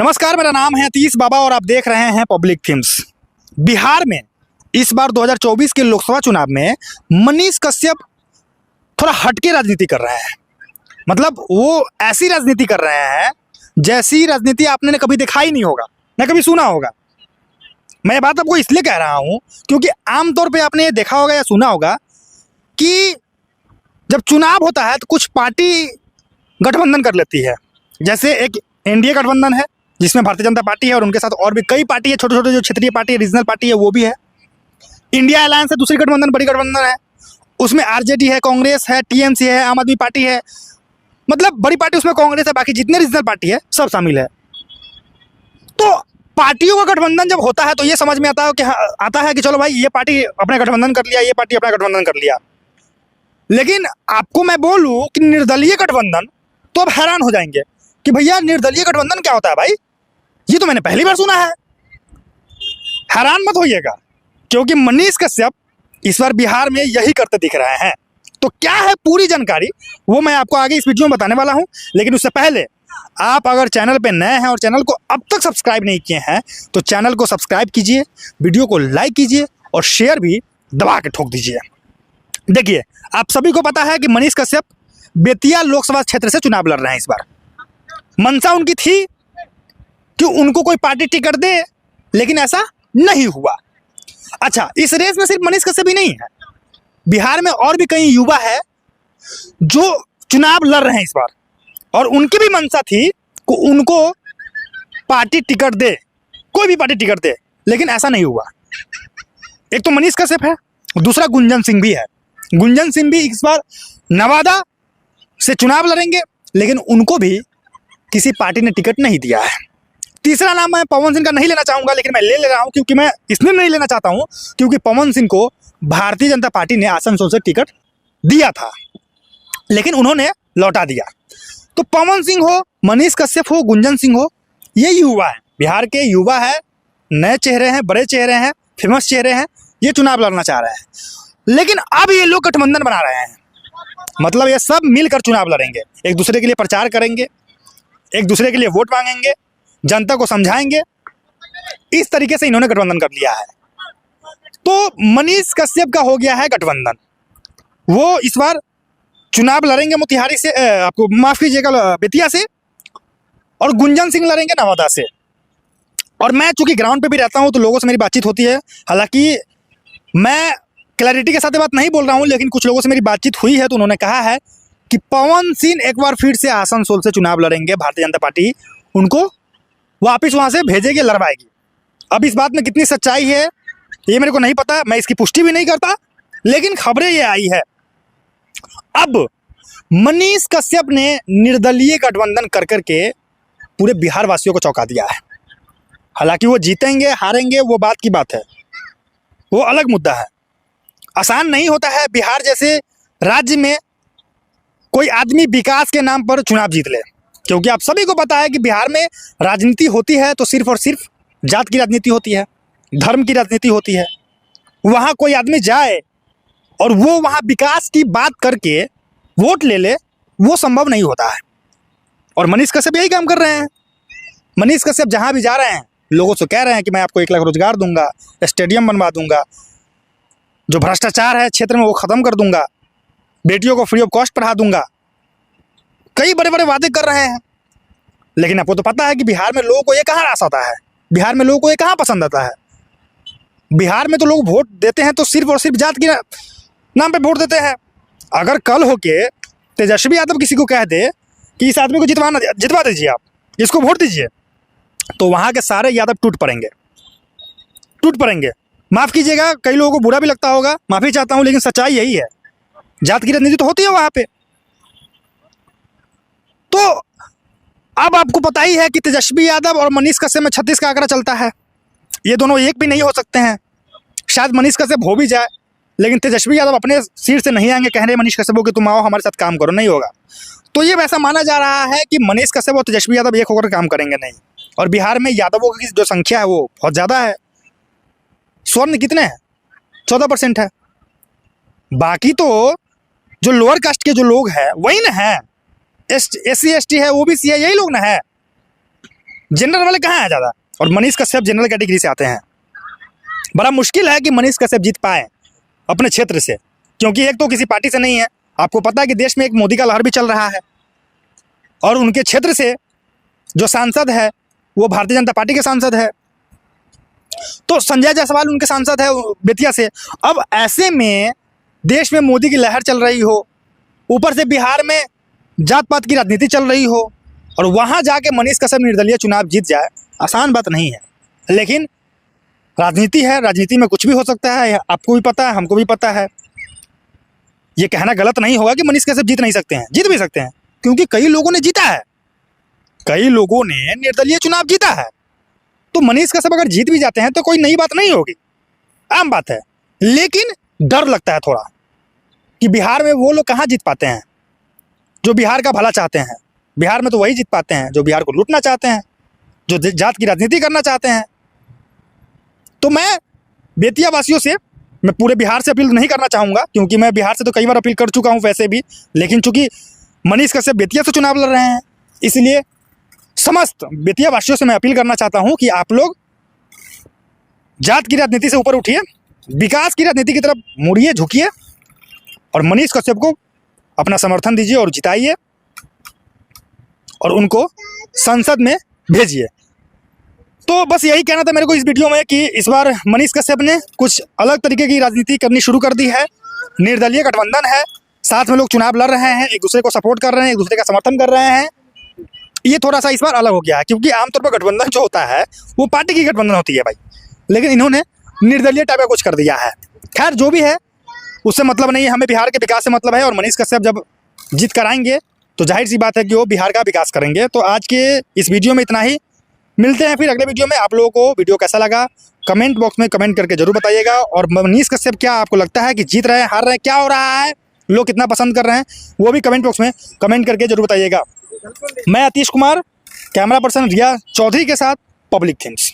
नमस्कार, मेरा नाम है अतीश बाबा और आप देख रहे हैं पब्लिक फिल्म्स। बिहार में इस बार 2024 के लोकसभा चुनाव में मनीष कश्यप थोड़ा हटके राजनीति कर रहे हैं। मतलब वो ऐसी राजनीति कर रहे हैं जैसी राजनीति आपने कभी देखा ही नहीं होगा, न कभी सुना होगा। मैं ये बात आपको इसलिए कह रहा हूँ क्योंकि आमतौर पे आपने ये देखा होगा या सुना होगा कि जब चुनाव होता है तो कुछ पार्टी गठबंधन कर लेती है। जैसे एक एनडीए गठबंधन है जिसमें भारतीय जनता पार्टी है और उनके साथ और भी कई पार्टी है, छोटे छोटे जो क्षेत्रीय पार्टी है, रीजनल पार्टी है, वो भी है। इंडिया अलायंस है दूसरी गठबंधन, बड़ी गठबंधन है। उसमें आरजेडी है, कांग्रेस है, टीएमसी है, आम आदमी पार्टी है। मतलब बड़ी पार्टी उसमें कांग्रेस है, बाकी जितने रीजनल पार्टी है सब शामिल है। तो पार्टियों का गठबंधन जब होता है तो ये समझ में आता है कि चलो भाई ये पार्टी अपना गठबंधन कर लिया, ये पार्टी अपना गठबंधन कर लिया। लेकिन आपको मैं बोलूं कि निर्दलीय गठबंधन, तो अब हैरान हो जाएंगे कि भैया निर्दलीय गठबंधन क्या होता है भाई, ये तो मैंने पहली बार सुना है। हैरान मत होइएगा क्योंकि मनीष कश्यप इस बार बिहार में यही करते दिख रहे हैं। तो क्या है पूरी जानकारी वो मैं आपको आगे इस वीडियो में बताने वाला हूं। लेकिन उससे पहले आप अगर चैनल पे नए हैं और चैनल को अब तक सब्सक्राइब नहीं किए हैं तो चैनल को सब्सक्राइब कीजिए, वीडियो को लाइक कीजिए और शेयर भी दबा के ठोक दीजिए। देखिए, आप सभी को पता है कि मनीष कश्यप बेतिया लोकसभा क्षेत्र से चुनाव लड़ रहे हैं। इस बार मंशा उनकी थी कि उनको कोई पार्टी टिकट दे, लेकिन ऐसा नहीं हुआ। अच्छा, इस रेस में सिर्फ मनीष कश्यप ही नहीं है, बिहार में और भी कई युवा है जो चुनाव लड़ रहे हैं इस बार, और उनकी भी मंशा थी कि उनको पार्टी टिकट दे, कोई भी पार्टी टिकट दे, लेकिन ऐसा नहीं हुआ। एक तो मनीष कश्यप है, दूसरा गुंजन सिंह भी है। गुंजन सिंह भी इस बार नवादा से चुनाव लड़ेंगे, लेकिन उनको भी किसी पार्टी ने टिकट नहीं दिया है। तीसरा नाम मैं पवन सिंह का नहीं लेना चाहूंगा, लेकिन मैं ले रहा हूं क्योंकि मैं इसलिए नहीं लेना चाहता हूं क्योंकि पवन सिंह को भारतीय जनता पार्टी ने आसनसोल से टिकट दिया था, लेकिन उन्होंने लौटा दिया। तो पवन सिंह हो, मनीष कश्यप हो, गुंजन सिंह हो, ये युवा है, बिहार के युवा है, नए चेहरे हैं, बड़े चेहरे हैं, फेमस चेहरे हैं, ये चुनाव लड़ना चाह रहे हैं। लेकिन अब ये लोग गठबंधन बना रहे हैं, मतलब ये सब मिलकर चुनाव लड़ेंगे, एक दूसरे के लिए प्रचार करेंगे, एक दूसरे के लिए वोट मांगेंगे, जनता को समझाएंगे। इस तरीके से इन्होंने गठबंधन कर लिया है। तो मनीष कश्यप का हो गया है गठबंधन, वो इस बार चुनाव लड़ेंगे मोतिहारी से, आपको माफ कीजिएगा, बेतिया से, और गुंजन सिंह लड़ेंगे नवादा से। और मैं चूंकि ग्राउंड पे भी रहता हूं तो लोगों से मेरी बातचीत होती है, हालांकि मैं क्लैरिटी के साथ बात नहीं बोल रहा हूं, लेकिन कुछ लोगों से मेरी बातचीत हुई है तो उन्होंने कहा है कि पवन सिंह एक बार फिर से आसनसोल से चुनाव लड़ेंगे, भारतीय जनता पार्टी उनको वापिस वहां से भेजेगी, लड़वाएगी। अब इस बात में कितनी सच्चाई है ये मेरे को नहीं पता, मैं इसकी पुष्टि भी नहीं करता, लेकिन खबरें ये आई है। अब मनीष कश्यप ने निर्दलीय गठबंधन कर करके पूरे बिहार वासियों को चौंका दिया है। हालांकि वो जीतेंगे हारेंगे वो बात की बात है, वो अलग मुद्दा है। आसान नहीं होता है बिहार जैसे राज्य में कोई आदमी विकास के नाम पर चुनाव जीत ले, क्योंकि आप सभी को पता है कि बिहार में राजनीति होती है तो सिर्फ और सिर्फ जात की राजनीति होती है, धर्म की राजनीति होती है। वहाँ कोई आदमी जाए और वो वहाँ विकास की बात करके वोट ले ले, वो संभव नहीं होता है। और मनीष कश्यप यही काम कर रहे हैं। मनीष कश्यप जहाँ भी जा रहे हैं लोगों से कह रहे हैं कि मैं आपको 1 लाख रोजगार दूंगा, स्टेडियम बनवा दूंगा, जो भ्रष्टाचार है क्षेत्र में वो खत्म कर दूंगा, बेटियों को फ्री ऑफ कॉस्ट पढ़ा दूंगा, कई बड़े बड़े वादे कर रहे हैं। लेकिन आपको तो पता है कि बिहार में लोगों को ये कहाँ रास आता है, बिहार में लोगों को ये कहाँ पसंद आता है। बिहार में तो लोग वोट देते हैं तो सिर्फ और सिर्फ जात के नाम पे वोट देते हैं। अगर कल होके तेजस्वी यादव किसी को कह दे कि इस आदमी को जितवा दीजिए, आप इसको वोट दीजिए, तो वहाँ के सारे यादव टूट पड़ेंगे। माफ़ कीजिएगा, कई लोगों को बुरा भी लगता होगा, माफ़ी चाहता हूँ, लेकिन सच्चाई यही है। जात की राजनीति तो होती है वहाँ पे। तो अब आपको पता ही है कि तेजस्वी यादव और मनीष कश्यप में 36 का आंकड़ा चलता है। ये दोनों एक भी नहीं हो सकते हैं। शायद मनीष कश्यप हो भी जाए, लेकिन तेजस्वी यादव अपने सीट से नहीं आएंगे, कह रहे मनीष कश्यप को कि तुम आओ हमारे साथ काम करो, नहीं होगा। तो ये वैसा माना जा रहा है कि मनीष कश्यप और तेजस्वी यादव एक होकर काम करेंगे नहीं। और बिहार में यादवों की जो संख्या है वो बहुत ज़्यादा है। स्वर्ण कितने हैं? 14% है। बाकी तो जो लोअर कास्ट के जो लोग हैं वही ना है, SC ST है, OBC है, यही लोग ना है। जनरल वाले कहाँ हैं ज़्यादा, और मनीष कश्यप जनरल कैटेगरी से आते हैं। बड़ा मुश्किल है कि मनीष कश्यप जीत पाए अपने क्षेत्र से, क्योंकि एक तो किसी पार्टी से नहीं है। आपको पता है कि देश में एक मोदी का लहर भी चल रहा है, और उनके क्षेत्र से जो सांसद है वो भारतीय जनता पार्टी के सांसद है, तो संजय जायसवाल उनके सांसद है बेतिया से। अब ऐसे में देश में मोदी की लहर चल रही हो, ऊपर से बिहार में जात पात की राजनीति चल रही हो, और वहाँ जाके मनीष कश्यप निर्दलीय चुनाव जीत जाए, आसान बात नहीं है। लेकिन राजनीति है, राजनीति में कुछ भी हो सकता है, आपको भी पता है, हमको भी पता है। ये कहना गलत नहीं होगा कि मनीष कश्यप जीत नहीं सकते हैं, जीत भी सकते हैं, क्योंकि कई लोगों ने जीता है, कई लोगों ने निर्दलीय चुनाव जीता है। तो मनीष कश्यप अगर जीत भी जाते हैं तो कोई नई बात नहीं होगी, आम बात है। लेकिन डर लगता है थोड़ा कि बिहार में वो लोग कहाँ जीत पाते हैं जो बिहार का भला चाहते हैं। बिहार में तो वही जीत पाते हैं जो बिहार को लूटना चाहते हैं, जो जात की राजनीति करना चाहते हैं। तो मैं बेतिया वासियों से, मैं पूरे बिहार से अपील नहीं करना चाहूँगा, क्योंकि मैं बिहार से तो कई बार अपील कर चुका हूँ वैसे भी, लेकिन चूंकि मनीष कश्यप बेतिया से चुनाव लड़ रहे हैं, इसलिए समस्त बेतिया वासियों से मैं अपील करना चाहता हूँ कि आप लोग जात की राजनीति से ऊपर उठिए, विकास की राजनीति की तरफ मुड़िए, झुकिए, और मनीष कश्यप को अपना समर्थन दीजिए और जिताइए, और उनको संसद में भेजिए। तो बस यही कहना था मेरे को इस वीडियो में कि इस बार मनीष कश्यप ने कुछ अलग तरीके की राजनीति करनी शुरू कर दी है। निर्दलीय गठबंधन है, साथ में लोग चुनाव लड़ रहे हैं, एक दूसरे को सपोर्ट कर रहे हैं, एक दूसरे का समर्थन कर रहे हैं। ये थोड़ा सा इस बार अलग हो गया है, क्योंकि आमतौर पर गठबंधन जो होता है वो पार्टी की गठबंधन होती है भाई, लेकिन इन्होंने निर्दलीय टाइप का कुछ कर दिया है। खैर जो भी है उससे मतलब नहीं है, हमें बिहार के विकास से मतलब है, और मनीष कश्यप जब जीत कर आएंगे तो जाहिर सी बात है कि वो बिहार का विकास करेंगे। तो आज के इस वीडियो में इतना ही, मिलते हैं फिर अगले वीडियो में। आप लोगों को वीडियो कैसा लगा कमेंट बॉक्स में कमेंट करके जरूर बताइएगा, और मनीष कश्यप क्या आपको लगता है कि जीत रहे हैं, हार रहे हैं, क्या हो रहा है, लोग कितना पसंद कर रहे हैं, वो भी कमेंट बॉक्स में कमेंट करके जरूर बताइएगा। मैं आतिश कुमार, कैमरा पर्सन रिया चौधरी के साथ, पब्लिक थिंग्स।